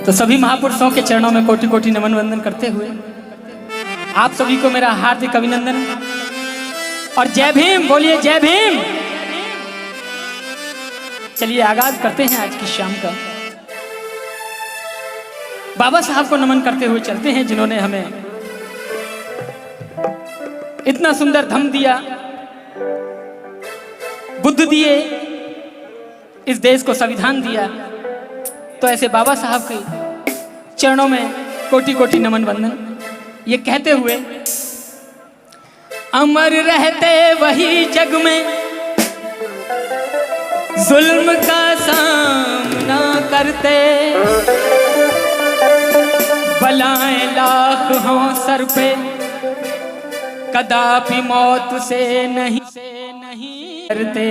तो सभी महापुरुषों के चरणों में कोटि कोटि नमन वंदन करते हुए आप सभी को मेरा हार्दिक अभिनंदन और जय भीम। बोलिए जय भीम। चलिए आगाज करते हैं आज की शाम का। बाबा साहब को नमन करते हुए चलते हैं, जिन्होंने हमें इतना सुंदर धम्म दिया, बुद्ध दिए, इस देश को संविधान दिया। तो ऐसे बाबा साहब के चरणों में कोटि कोटि नमन वंदन, ये कहते हुए अमर रहते वही जग में जुल्म का सामना करते, बलाएं लाख हों सर पे कदापि मौत से नहीं डरते।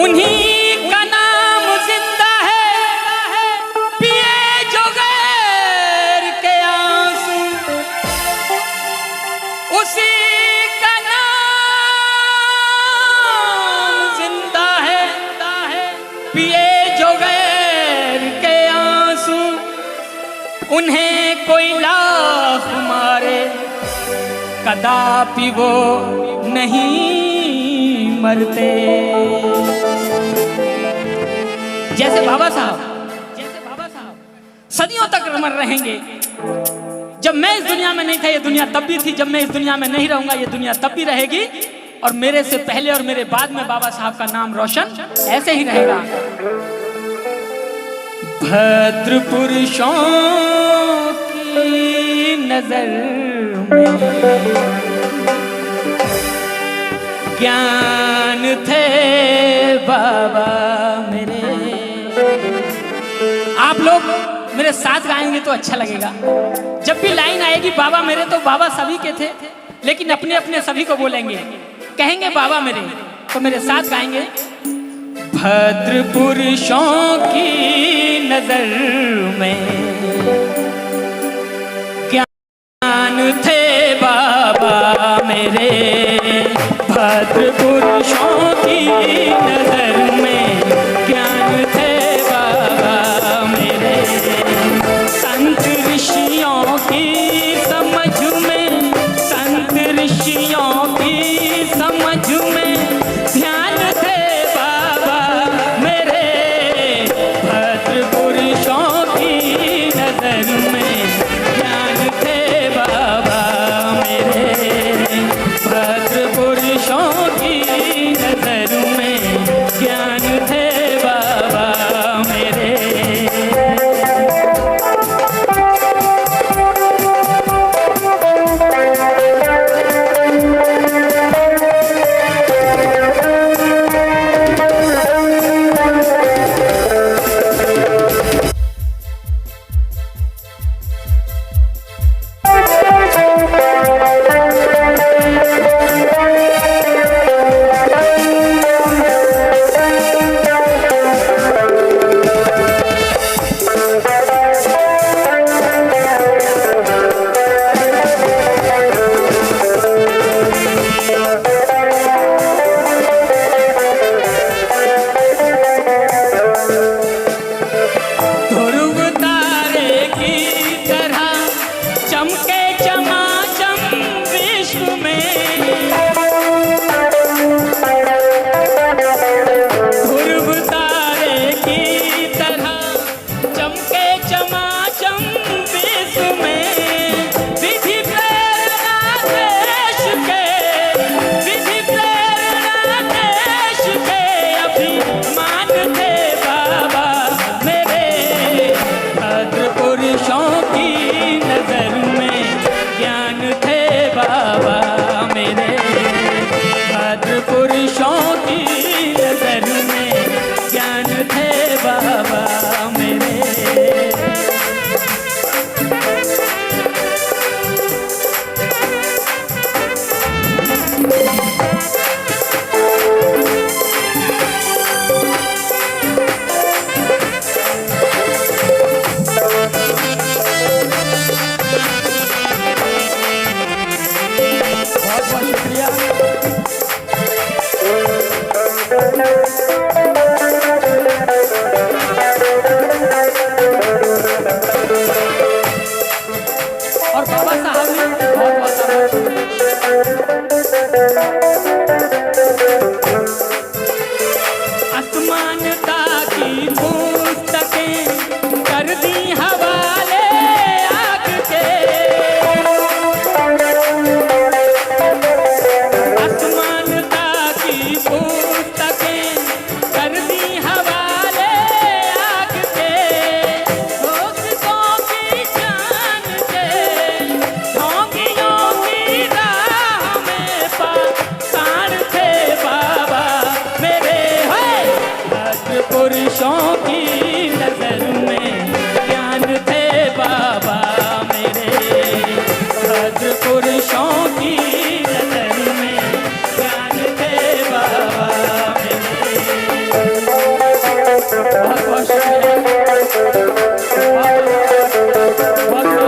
उन्हीं का नाम जिंदा है, पिए जो गैर के आंसू, उसी का नाम जिंदा है, पिए जो गैर के आंसू। उन्हें कोई लाख मारे कदापि वो नहीं मरते। जैसे बाबा साहब सदियों तक अमर रहेंगे। जब मैं इस दुनिया में नहीं था ये दुनिया तब भी थी, जब मैं इस दुनिया में नहीं रहूंगा ये दुनिया तब भी रहेगी, और मेरे से पहले और मेरे बाद में बाबा साहब का नाम रोशन ऐसे ही रहेगा। भद्र पुरुषों की नजर में ज्ञान थे बाबा मेरे। आप लोग मेरे साथ गाएंगे तो अच्छा लगेगा। जब भी लाइन आएगी बाबा मेरे, तो बाबा सभी के थे, लेकिन अपने अपने सभी को बोलेंगे, कहेंगे बाबा मेरे, तो मेरे साथ गाएंगे। भद्र पुरुषों की नजर में ज्ञान थे बाबा मेरे। भद्र पुरुषों की नजर में ज्ञान थे बाबा मेरे। संत ऋषियों की समझ में, संत ऋषियों की समझ में ध्यान थे बाबा मेरे। भद्र पुरुषों की नजर में ज्ञान थे बाबा मेरे। भद्र पुरुषों की नजर में की पुस्तकें कर दी हवाले आग के। असमानता की पुस्तकें कर दी हवाले आग के। दोस्तों की जान के ढोंगियों की राह में पाषाण थे बाबा मेरे। भद्र पुरुषों की नजर में ज्ञान थे बाबा मेरे। भद्र पुरुषों की नजर में ज्ञान थे बाबा मेरे। बहुत बहुत शुक्रिया। बहुत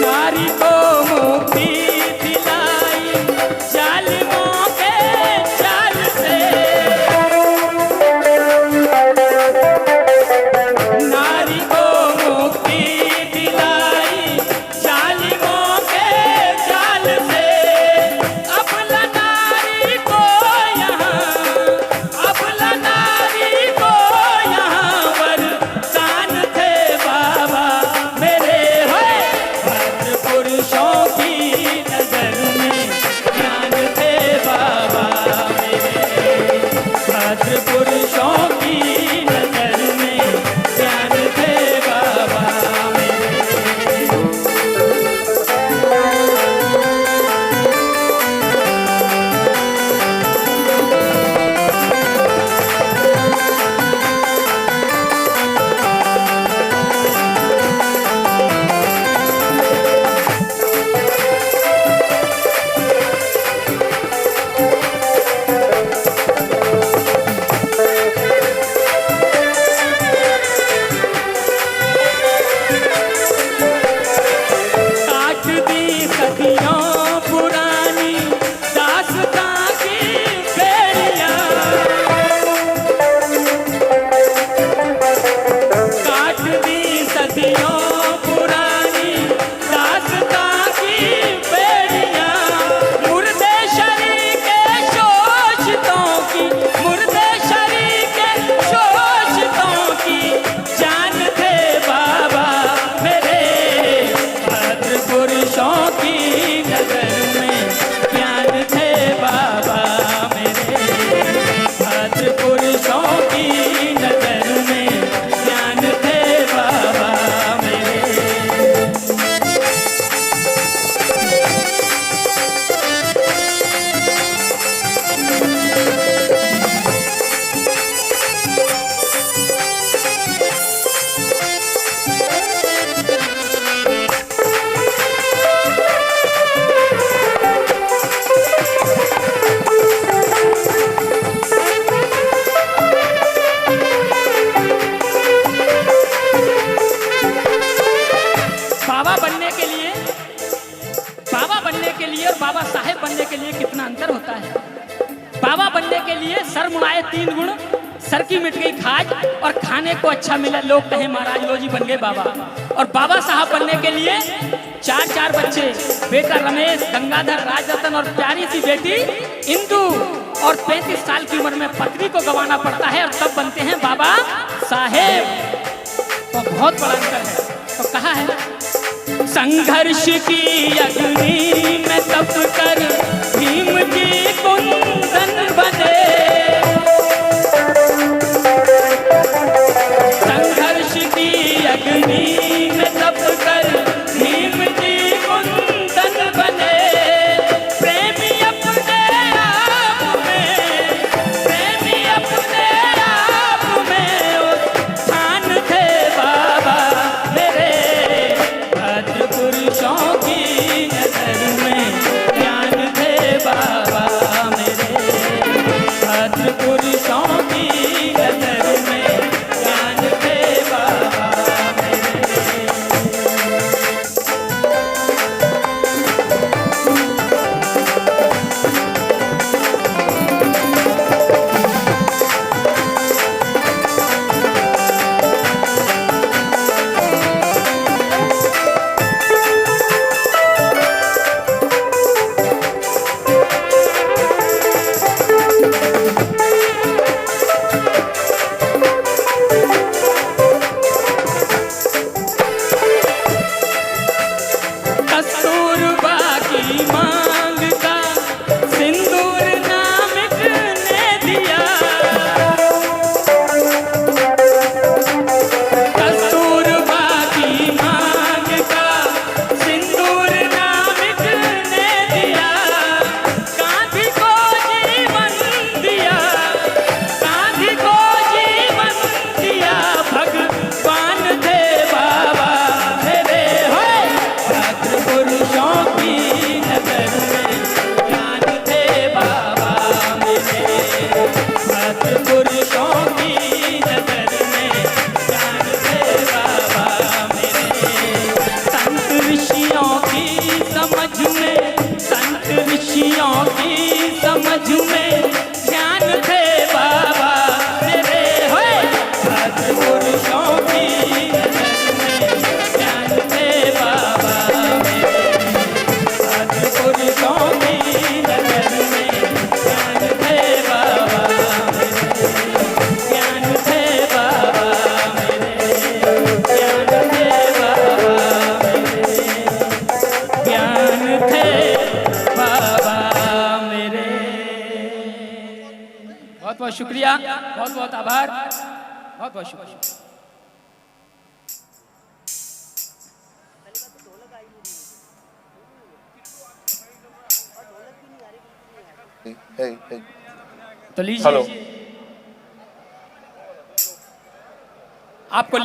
नारी को मुक्ति दिलाई जालिमों के जाल से। नारी को मुक्ति दिलाई जालिमों के जाल से। अबला नारी को यहाँ, अबला नारी को यहाँ वरदान थे बाबा मेरे। भद्र पुरुषों की नजर में ज्ञान थे बाबा मेरे। भद्र पुरुषों की नजर में ज्ञान थे बाबा मेरे। काट दी सदियों पुरानी दास्तां की बेड़ियां। काट दी सदियों पुरानी दास्तां की बेड़ियां। मुर्दे शरीर के शोषितों की, मुर्दे शरीर के शोषितों की जान थे बाबा मेरे। भद्र पुरुषों की नजर में ज्ञान थे बाबा मेरे। भद्र पुरुषों की नजर में ज्ञान थे बाबा मेरे। बाबा बनने के लिए, बाबा बनने के लिए और बाबा साहेब बनने के लिए कितना अंतर होता है। बाबा बनने के लिए सर मुड़ाए 3 गुण, सर की मिट गई खाज और खाने को अच्छा मिला, लोग कहे महाराज लो जी बन गए बाबा। और बाबा साहब बनने के लिए 4 बच्चे, बेटा रमेश, गंगाधर, राजरतन और प्यारी सी बेटी इंदु। और 35 साल की उम्र में पत्नी को गंवाना पड़ता है और तब बनते हैं बाबा साहेब। तो बहुत बड़ा अंतर है। तो कहा है संघर्ष की अग्नि में तप कर भीम जी कुंदन बने। संघर्ष की अग्नि में तप कर भीम जी कुंदन बने। प्रेमी अपने आप में, प्रेमी अपने आप में उत्थान थे बाबा मेरे। भद्र पुरुषों की नजर में ज्ञान खुशियों की समझ में ज्ञान थे बाबा मेरे, होए सत्पुरुषों की नजर में ज्ञान थे बाबा मेरे, सत्पुरुषों की नजर में ज्ञान थे बाबा मेरे, ज्ञान थे बाबा मेरे, ज्ञान थे बाबा मेरे, ज्ञान थे बाबा मेरे। बहुत बहुत शुक्रिया, बहुत बहुत आभार, बहुत बहुत शुक्रिया। तो लीजिए, आपको